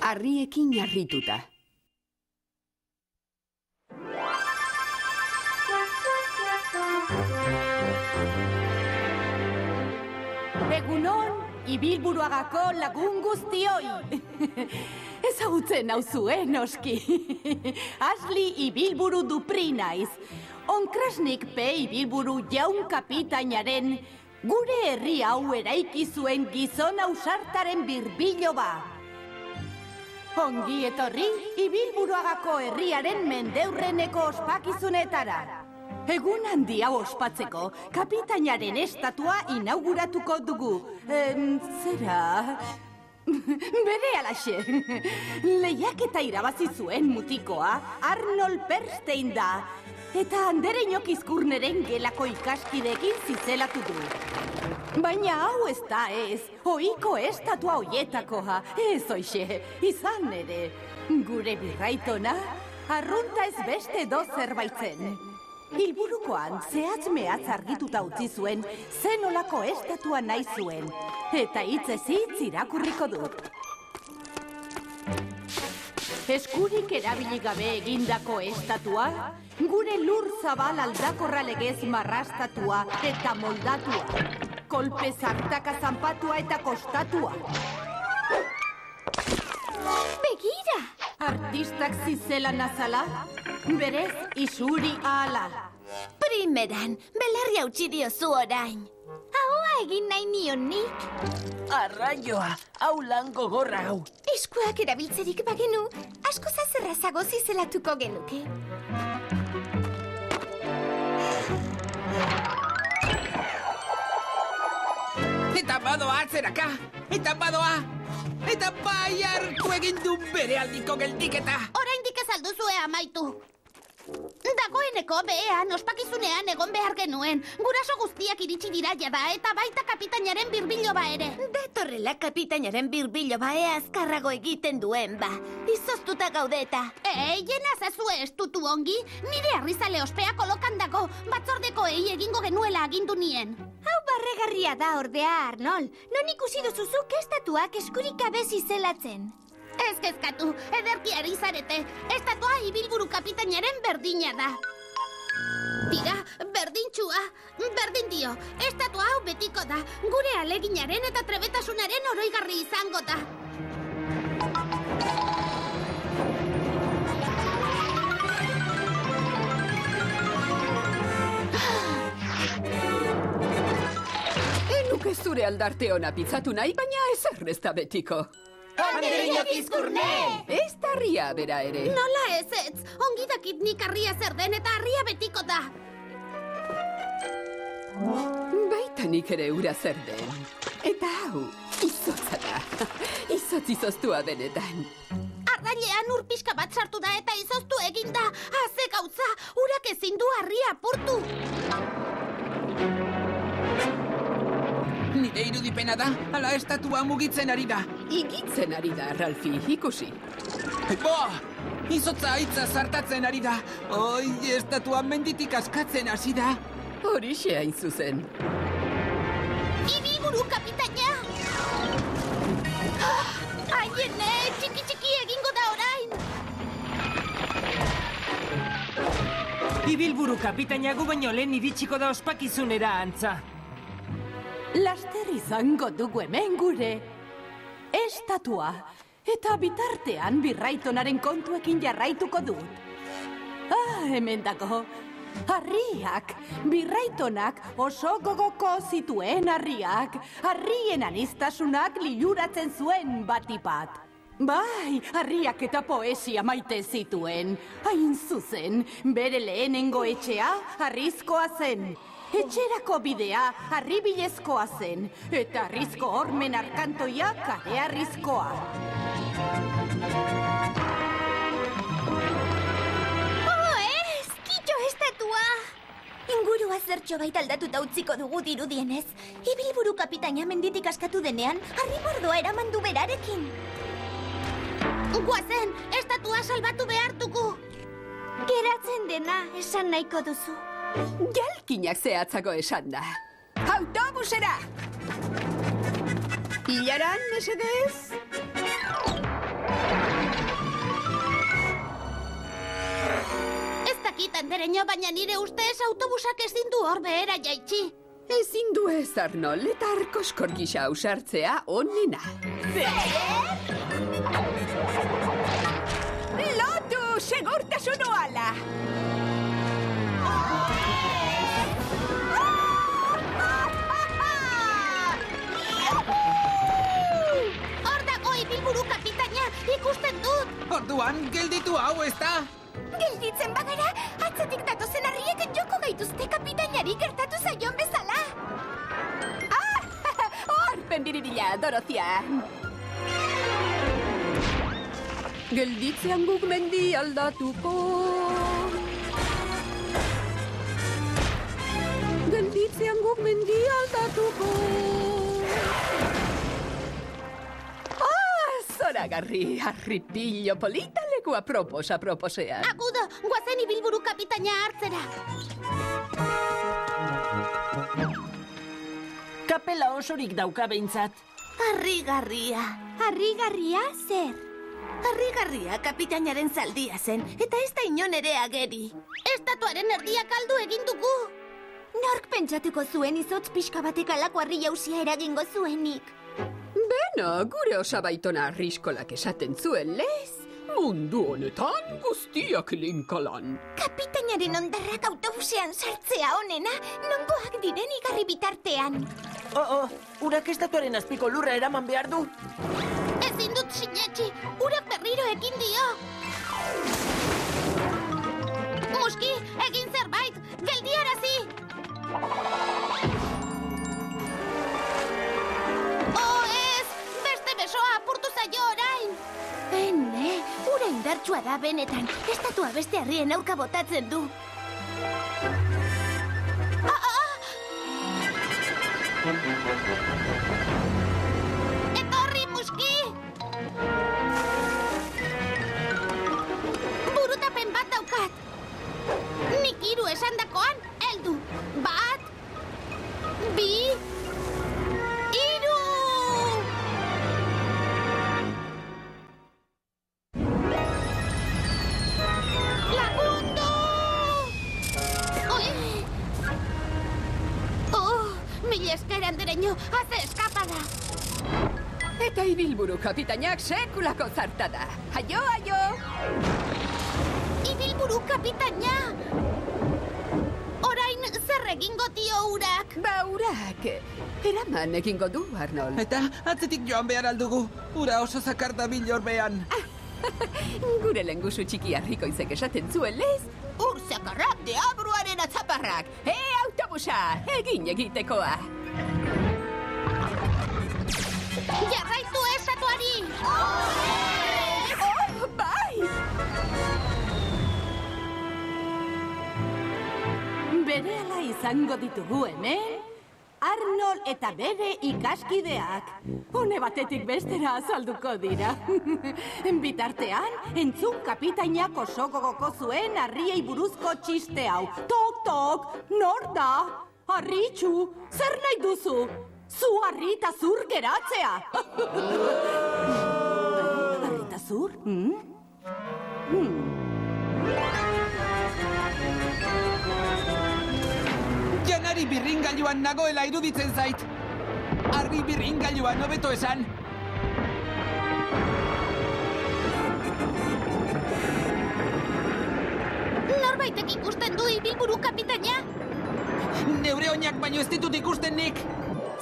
harriekin harrituta. Egunon, Ibilburuagako lagun guztioi. Ezagutzen nauzue, noski. Asli Ibilburu Dupri naiz. Onkrasnik P. Ibilburu jaun kapitainaren gure herri hau eraiki zuen gizon ausartaren birbiloba. Ongi etorri Ibilburuagako herriaren mendeurreneko ospakizunetara. Egun handi hau ospatzeko, kapitainaren estatua inauguratuko dugu. Zera... Bere alaxe. Lehiaketa irabazi zuen mutikoa Arnold Perstein da. Eta Andereñok Izkurneren gelako ikaskideekin zizelatu du. Baina hau ez da ez, ohiko estatua hoietakoa, ez hoixe, izan ere. Gure birraitona, arrunta ez beste dozer baitzen. Hilburukoan zehatz-mehatz argituta utzi zuen zen olako estatua nahi zuen. Eta hitzez hitz irakurriko dut. Eskurik erabili gabe egindako estatua, gure lur zabal aldakorra legez marrastatua eta moldatua. Kolpe zartaka zanpatua eta kostatua. Begira! Artistak zizelan azala, berez isuri ahala. Primeran, belarri hautsi diozu orain. Ahoa egin nahi nion nik. Arraioa, hau lan gogorra hau. Eskuak erabiltzerik bagenu, asko zazerrazago zizelatuko genuke. Eta badoa atzeraka, eta badoa, eta bai hartu egin du bere aldiko geldiketa. Oraindik ez alduzue amaitu. Dagoeneko behean ospakizunean egon behar genuen. Guraso guztiak iritsi dira jada eta baita kapitainaren birbiloba ere. Datorrela kapitainaren birbiloba azkarrago egiten duen ba. Izoztuta gaude eta. Jena zazue estutu ongi, nire arrizale ospea kolokan dago, batzordekoei egingo genuela agindu nien. Hau barregarria da ordea, Arnold. Non ikusi duzuzuk estatuak eskurik gabe zizelatzen. Ez kezkatu, ederki ari zarete. Estatua Ibilburu kapitainaren berdina da. Tira, berdintxua, berdin dio. Estatua hau betiko da. Gure aleginaren eta trebetasunaren oroigarri izango da. Enuke zure aldarte ona pitzatu nahi, baina ezer ez da betiko. Andereñok Izkurne! Ez da harria bera ere. Nola ez, ongi dakit nik harria zer den eta harria betiko da. Baita nik ere ura zer den. Eta hau, izotza da. Izoztua benetan. Ardailean ur pixka bat sartu da eta izoztu egin da. Haze gauza, urak ezin du harria apurtu. Nire irudipena da, ala estatua mugitzen ari da. Igitzen ari da, Ralfi, ikusi. Izotza hitza zartatzen ari da. Oi, estatua menditik askatzen hasi da. Horixe hain zuzen. Ibilburu kapitaina! Aiene, txiki egingo da orain! Ibilburu kapitaina gu baino lehen iritsiko da ospakizunera antza. Laster izango dugu hemen gure estatua. Eta bitartean birraitonaren kontuekin jarraituko dut. Hemen dago. Harriak. Birraitonak oso gogoko zituen harriak. Harrien aniztasunak liluratzen zuen batipat. Bai, harriak eta poesia maite zituen. Hain zuzen, bere lehenengo etxea harrizkoa zen. Etxerako bidea harribilezkoa zen, eta harrizko hormen arkantoia kare harrizkoa. Kitxo estatua! Ingurua zertxo bait aldatuta utziko dugu dirudienez. Ibilburu kapitaina menditik askatu denean, harri mordoa eraman du berarekin. Guazen, estatua salbatu behartuko! Geratzen dena, esan nahiko duzu. Jalkinak zehatzago esan da. Autobusera! Ilaran, mesedez? dakit, Andereño, baina nire ustez autobusak ezin du hor behera jaitsi. Ezin du ez, Arnold, eta arkoskor gisa ausartzea onena. Lotu, segurtasun oala! Hor dago ibilburu kapitaina, ikusten dut. Orduan, gelditu hau, ez da? Gelditzen bagara, atzetik datozen harriek joko gaituzte kapitainari gertatu zaion bezala. Horpen biribila, Dorothea! Gelditzean guk mendi aldatuko. Gelditzean guk mendi aldatuko. Zoragarri, arripillo polita lekua proposean. Agudo, guazen ibilburu kapitaina hartzera. Kapela osorik dauka behintzat. Harrigarria. Harrigarria zer? Harrigarria kapitainaren zaldia zen, eta ez da inon ere ageri. Estatuaren erdiak aldu egin dugu. Nork pentsatuko zuen izotz pixka batek alako harri jausia eragingo zuenik. Beno, gure osabaitona arriskolak esaten zuen lez. Mundu honetan guztiak linkalan. Kapitainaren ondarrak autobusean sartzea onena, nongoak diren igarri bitartean. Urak estatuaren azpiko lurra eraman behar du. Ezin dut sinetxi, urak berriro ekin dio. Muski, egin zerbait, geldiarazi! Besoa apurtu zaio orain! Ene, ura indartsua da benetan. Estatua beste harrien aurka botatzen du. Etorri, Muski! Burutapen bat daukat. Nik 3 esandakoan, heldu. 1, 2, 3... Esker, Andereño, haze eskapada! Eta ibilburu kapitainak sekulako zartada. Aio, aio! Ibilburu kapitaina! Orain zer egingo dio urak? Ba, urak, eraman egingo du, Arnold. Eta atzetik joan behar aldugu. Ura oso zakar da bilorbean. Gure lengusu txiki harrikoizek esaten zuen lez. Ur zakarrak deabruaren atzaparrak. Autobusa, egin egitekoa. Jarraitu estatuari! Bai! Berehala izango ditugu hemen, Arnold eta bere ikaskideak. Une batetik bestera azalduko dira. Bitartean, entzun kapitainak oso gogoko zuen harriei buruzko txiste hau. Tok, tok, nor da? Harritxu, zer nahi duzu? Zu harri eta zur geratzea. Harri eta zur? Janari birringailuan nagoela iruditzen zait. Argi birringailuan hobeto esan. Norbaitek ikusten du ibilburu kapitaina? Neure oinak baino ez ditut ikusten nik.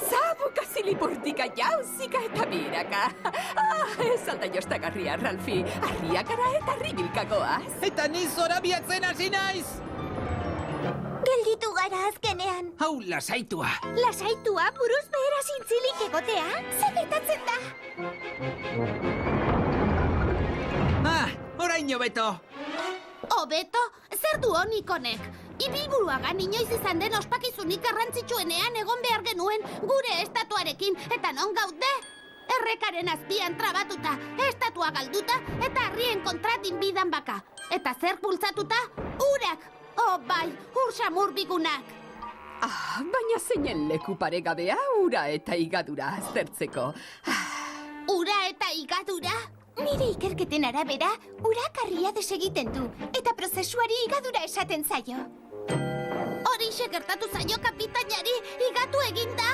Zabuka zilipurtika jauzika eta biraka. Ez alda jostagarria, Ralfi. Arriakara eta ribilkakoaz. Eta ni zorabiatzen hasi naiz! Gelditu gara azkenean. Hau lasaitua. Lasaitua buruz behera zintzilik egotea? Zer gertatzen da? Orain hobeto. Hobeto? Zer du honik honek? Ibilburuagan inoiz izan den ospakizunik garrantzitsuenean egon behar genuen gure estatuarekin, eta non gaude? Errekaren azpian trabatuta, estatua galduta eta harrien kontratin bidan baka. Eta zer bultzatuta? Urak! Oh, bai, ur samur bigunak. Baina zeinen leku paregabea ura eta igadura aztertzeko. Ura eta igadura? Nire ikerketen arabera, urak harria desegiten du, eta prozesuari higadura esaten zaio. Horixe gertatu zaio kapitainari, higatu egin da!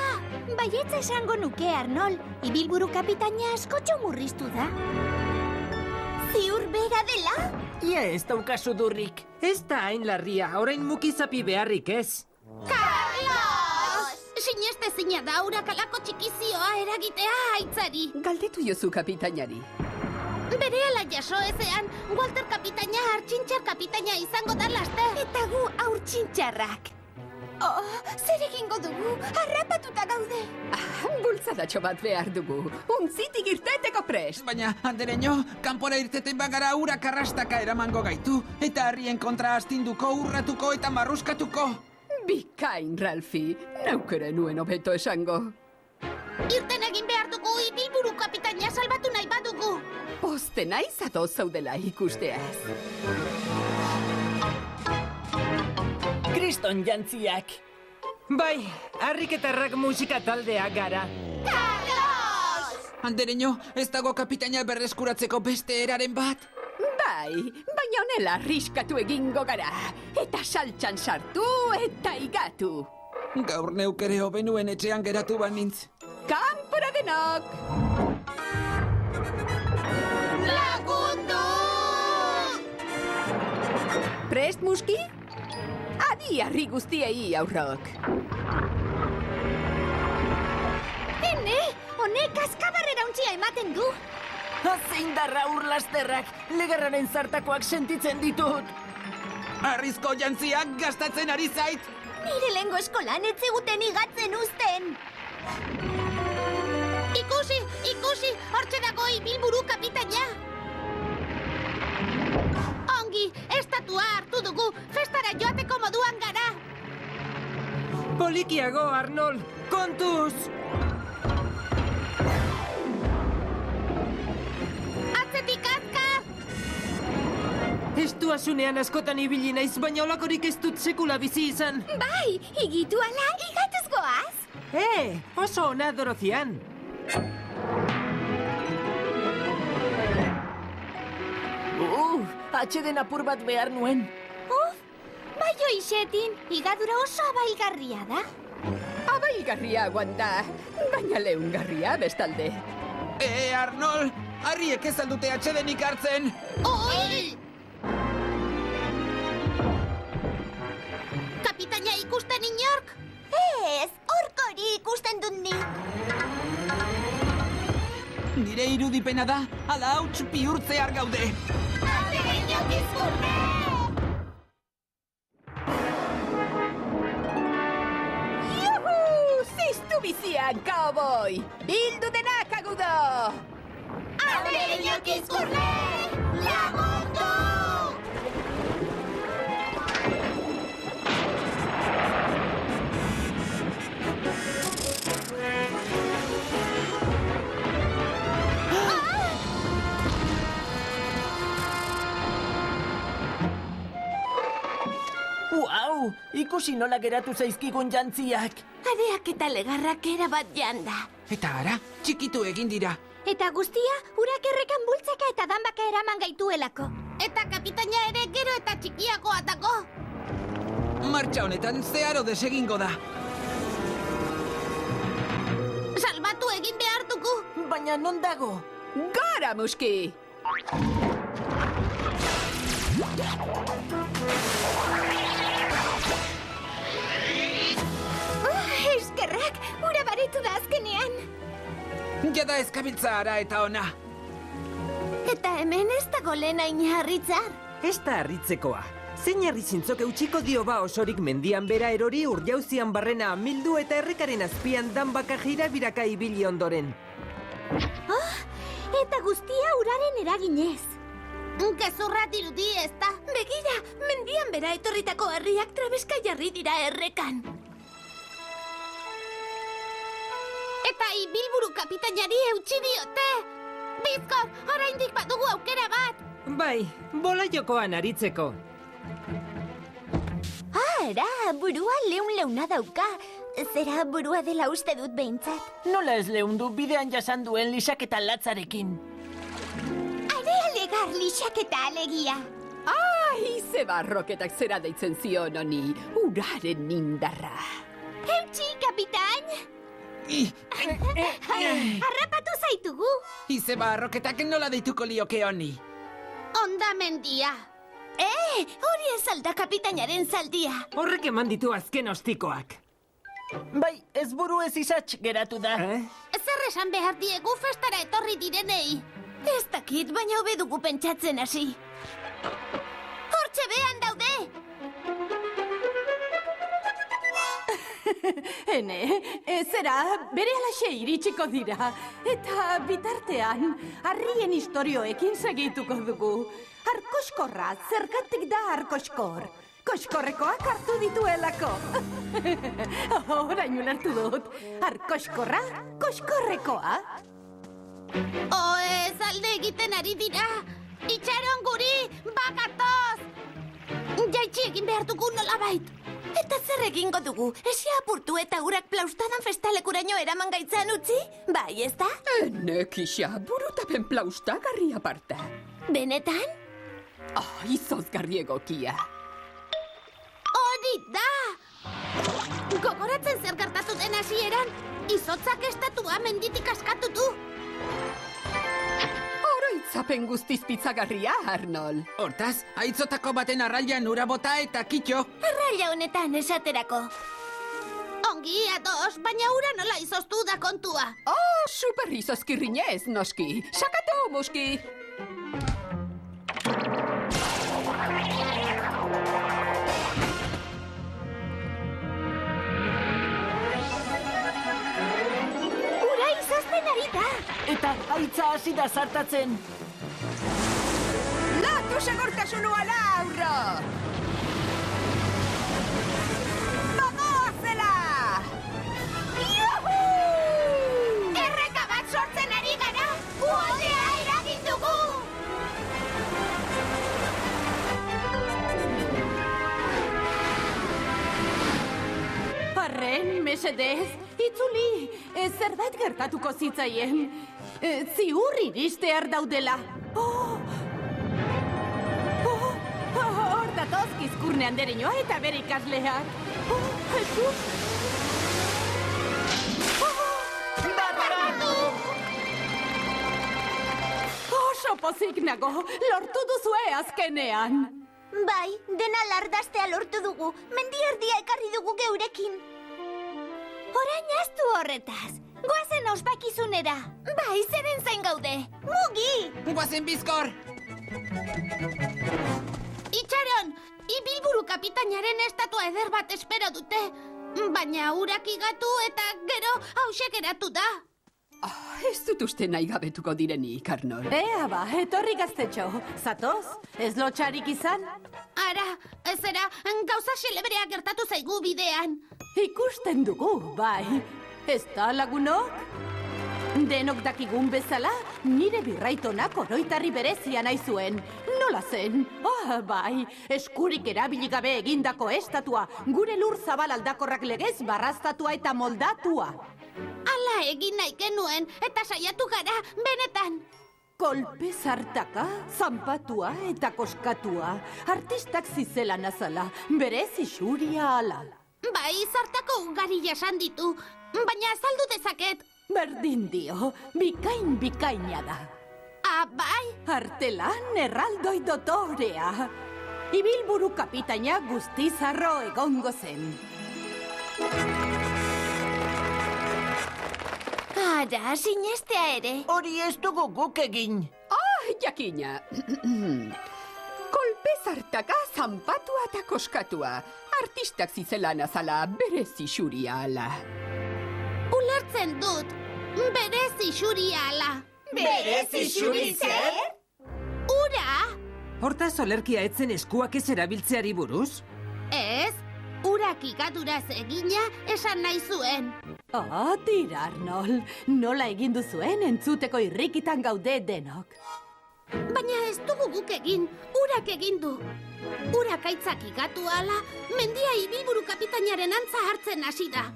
Baietza esango nuke, Arnold, ibilburu kapitaina askotxo murriztu da. Ziur bera dela? Ia ez daukazu durrik. Ez da hain larria, orain mukizapi beharrik ez. Carlos! Sinestezina da urak alako txikizioa eragitea aitzari. Galdetu jozu kapitainari. Berehala jaso ezean, Walter kapitaina hartxintxar kapitaina izango da laste. Eta gu haurtxintxarrak. Oh, zer egingo dugu? Harrapatuta gaude. Bultzadatxo bat behar dugu. Untzitik irteteko prest. Baina, andereño, kanpora irteten bagara urak arrastaka eramango gaitu, eta harrien kontra astinduko, urratuko eta marruskatuko. Bikain, Ralfi. Naukere nuen hobeto esango. Irten egin behar dugu ibilburu kapitaina salbatu nahi badugu. Poste naiz adoz zaudela ikusteaz. Kriston jantziak. Bai, harriketarrak musika taldea gara. Carlos! Andereño, ez dago kapitaina berreskuratzeko beste eraren bat? Bai, baina honela arriskatu egingo gara. Eta saltxan sartu eta igatu. Gaur neuk ere hobenuen etxean geratu banintz. Kanpora denok! Lagundu! Prest, muski? Adi harri guztiei aurrok. Hene, honek azkabarrera untzia ematen du. Zein darra urlasterrak, legarraren zartakoak sentitzen ditut. Arrizko jantziak gastatzen ari zait! Nire lengo eskolan ez ziguten igatzen uzten. Ikusi, hortxe dago ibilburu kapitaina. Ongi, estatua hartu dugu, festara joateko moduan gara. Polikiago, Arnold, kontuz! Atzetik azkar! Estuasunean askotan ibili naiz, baina olakorik ez dut sekula bizi izan. Bai, higitu ala, higatuz goaz. Oso ona Dorozian. Atxeden apur bat behar nuen. Bai oixetin, higadura oso abailgarria da. Abailgarria aguanta, baina leungarria bestalde. Arnold, harriek ez aldute atxedenik hartzen! Oi! Kapitaina ikusten inork? Ez, orkori ikusten dut nik. Nire irudipena da, ala hauts bihurtzear gaude. Andereño Kizkurre! Juhu! Ziztu bizian, cowboy! Bildu denak agudo! Andereño Kizkurre! Lagundu! Uau, ikusi nola geratu zaizkigun jantziak. Areak eta legarrak erabat janda. Eta ara, txikitu egin dira. Eta guztia, urak errekan bultzaka eta danbaka eraman gaituelako. Eta kapitaina ere gero eta txikiagoa dago. Martxa honetan zeharo desegingo da. Salbatu egin behar dugu. Baina non dago? Gara, muski! Eskerrak, ura baretu da azkenean. Jada ezkabiltza ara eta ona. Eta hemen ez dago lehen hain harritzar. Ez da harritzekoa. Zein harri zintzok eutxiko dio ba osorik mendian bera erori urjauzian barrena amildu eta errekaren azpian danbaka jira biraka ibili ondoren. Eta guztia uraren eraginez. Gezurra dirudi ez da. Begira, mendian bera etorritako herriak trabeska jarri dira errekan. Eta ibilburu kapitainari eutxi diote. Bizkor, oraindik badugu aukera bat. Bai, bola jokoan aritzeko. Ara, burua leuna dauka. Zera burua dela uste dut behintzat. Nola ez leundu bidean jasan duen lisaketa latzarekin. Arlixaketa alegia. Izeba roketak zera deitzen zion honi. Uraren indarra. Eutxi, kapitain! Harrapatu zaitugu. Izeba roketak nola deituko lioke honi. Ondamendia. Hori ez alda kapitainaren zaldia. Horrek eman ditu azken ostikoak. Bai, ez buru ez izatx geratu da. Zer esan behar diegu festara etorri direnei? Ez dakit, baina hobe dugu pentsatzen hasi. Hortxe behan daude! Hene, zera, bere alaxe iritsiko dira. Eta bitartean, harrien historioekin segituko dugu. Arkoskorra, zergatik da arkoskor? Koskorrekoak hartu dituelako. Orain ulertu dut. Arkoskorra, koskorrekoa. Ez alde egiten ari dira. Itxaron guri, bakatoz! Jaitsi egin behar dugu nolabait. Eta zer egingo dugu? Esia apurtu eta urak plaustadan festalekuraino eraman gaitzan utzi? Bai, ez da? Enek isa, burutapen plaustagarri aparta. Benetan? Izozgarri egokia. Hori da! Gogoratzen zer gertatu den hasieran, izotzak estatua menditik askatu du. Oroitzapen guztiz pizzagarria, Arnold. Hortaz, aitzotako baten arrailan ura bota eta kitxo. Arraila honetan esaterako. Ongi, ados, baina ura nola izoztu da kontua. Super izozkirrinez, noski. Sakatu, muski. Ura izozten ari da. Eta haitza hasi da zartatzen. Latu segurtasunua laurro! Bagoazela! Juhu! Erreka bat sortzen ari gara, uholdea eragin dugu! Arren, mesedez, itzuli, zerbait gertatuko zitzaien. Ziur iristear daudela. Hor datoz Kizkurne andereñoa eta bere ikasleak. Jesus! Oso pozik nago, lortu duzue azkenean. Bai, dena lardastea lortu dugu, mendierdia ekarri dugu geurekin. Orain aztu horretaz, goazen ospakizunera. Bai, zeren zain gaude, mugi! Guazen bizkor! Itxaron, ibilburu kapitainaren estatua eder bat espero dute. Baina urak igatu eta gero hauxe geratu da. Ez dut uste nahi gabetuko direnik, Arnold. Ea ba, etorri gaztetxo. Zatoz, ez lotxarik izan? Ara, ezera, gauza xelebrea gertatu zaigu bidean. Ikusten dugu, bai. Ez da lagunok? Denok dakigun bezala, nire birraitonak oroitarri berezia nahi zuen. Nola zen? Bai, eskurik erabili gabe egindako estatua, gure lur zabal aldakorrak legez barraztatua eta moldatua. Hala egin nahi genuen, eta saiatu gara, benetan. Kolpe zartaka, zanpatua eta koskatua. Artistak zizelan azala, berez isuria ala. Bai, zartako ugari jasan ditu, baina azaldu dezaket. Berdin dio, bikaina da. Bai? Artelan erraldoi dotorea. Ibilburu kapitaina guztizarro egongo zen. Ara, sinestea ere. Hori ez dugu guk egin. Jakina. Kolpe zartaka, zanpatua eta koskatua. Artistak zizelan azala, berez isuria ala. Ulertzen dut, berez isuria ala. Berez isuri zer? Ura? Hortaz olerkia etzen eskuak ez erabiltzeari buruz? Ez, urak igaduraz egina esan nahi zuen. Tira, Arnold, nola egin duzuen entzuteko irrikitan gaude denok. Baina ez dugu guk egin, urak egin du. Urak aitzak igatu ala, mendia ibilburu kapitainaren antza hartzen hasi da.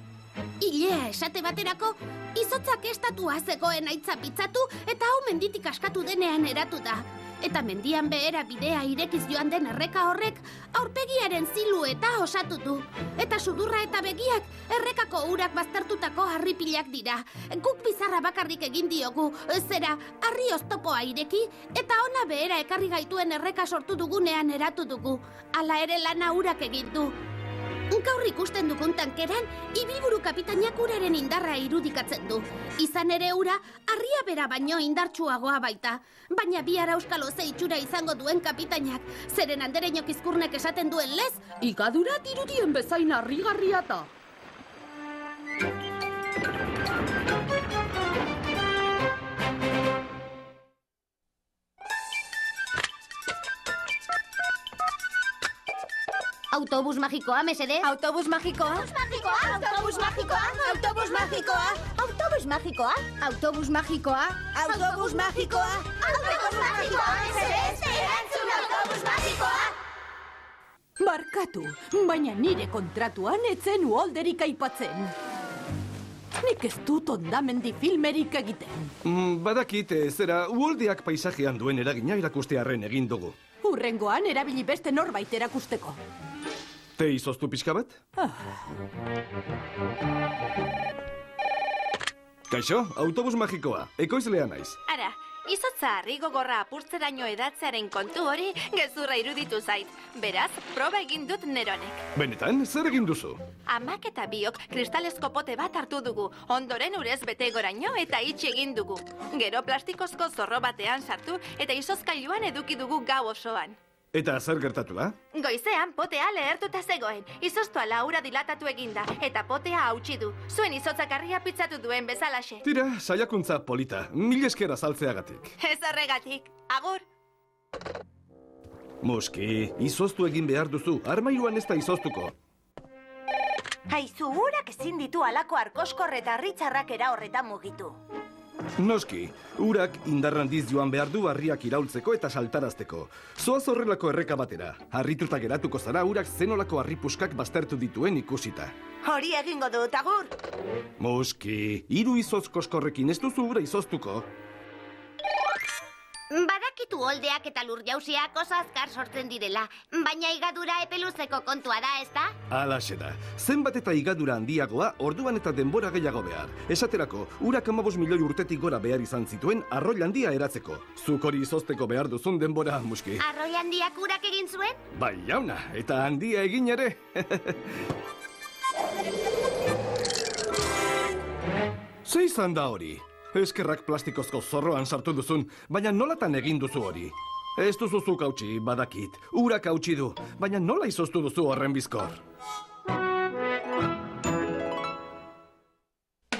Ilea esate baterako, izotzak estatua zegoen aitza pitzatu eta hau menditik askatu denean eratu da. Eta mendian behera bidea irekiz joan den erreka horrek aurpegiaren silueta osatu du. Eta sudurra eta begiak errekako urak baztertutako harripilak dira. Guk bizarra bakarrik egin diogu, zera, harri oztopoa ireki, eta ona behera ekarri gaituen erreka sortu dugunean eratu dugu. Hala ere lana urak egin du. Gaur ikusten dugun tankeran, Ibilburu kapitainak uraren indarra irudikatzen du. Izan ere ura, harria bera baino indartsuagoa baita. Baina bihar auskalo ze itxura izango duen kapitainak, zeren andereñok izkurnek esaten duen lez, igadura dirudien bezain harrigarria da. Autobus magikoa, mesedez. Autobus magikoa? Autobus magikoa. Autobus magikoa? Autobus magikoa. Autobus magikoa? Autobus magikoa? Autobus magikoa, mesedez. Erantzun autobus magikoa. Barkatu, baina nire kontratuan etzen uholderik aipatzen. Nik ez dut ondamendi filmerik egiten. Badakit, zera, uholdeak paisajean duen eragina erakustearren egin dugu. Hurrengoan erabili beste norbait erakusteko. Te izoztu pixka bat? Kaixo, autobus magikoa, ekoizlea naiz. Ara, izotza harri gogorra apurtzeraino edatzearen kontu hori gezurra iruditu zait. Beraz, proba egin dut neronek. Benetan, zer egin duzu? Amak eta biok kristalezko pote bat hartu dugu, ondoren urez bete goraino eta itxi egin dugu. Gero plastikozko zorro batean sartu eta izozkailuan eduki dugu gau osoan. Eta zer gertatu da? Goizean potea lehertuta zegoen, izoztua laura dilatatu eginda, eta potea hautsi du. Zuen izotzak harria pitzatu duen bezalaxe. Tira, saiakuntza polita, mil esker azaltzeagatik. Ez horregatik, agur! Muski, izoztu egin behar duzu, armairuan ez da izoztuko. Haizu, urak ezin ditu alako arkoskorre eta harritzarrakera horretan mugitu. Noski, urak indarrandiz joan behar du harriak iraultzeko eta saltarazteko. Zoaz horrelako erreka batera. Harrituta geratuko zara urak zenolako harripuskak baztertu dituen ikusita. Hori egingo dut, agur! Muski, 3 izoz koskorrekin ez duzu ura izoztuko. Badakitu holdeak eta lur jauziak oso azkar sortzen direla, baina igadura epe luzeko kontua da, ezta? Halaxe da. Zenbat eta igadura handiagoa, orduan eta denbora gehiago behar. Esaterako, urak 15 milioi urtetik gora behar izan zituen arroi handia eratzeko. Zuk hori izozteko behar duzun denbora, Muski. Arroi handiak urak egin zuen? Bai, jauna, eta handia egin ere. Ze izan da hori? Eskerrak plastikozko zorroan sartu duzun, baina nolatan egin duzu hori? Ez duzuzuk hautsi, badakit. Urak hautsi du, baina nola izoztu duzu horren bizkor?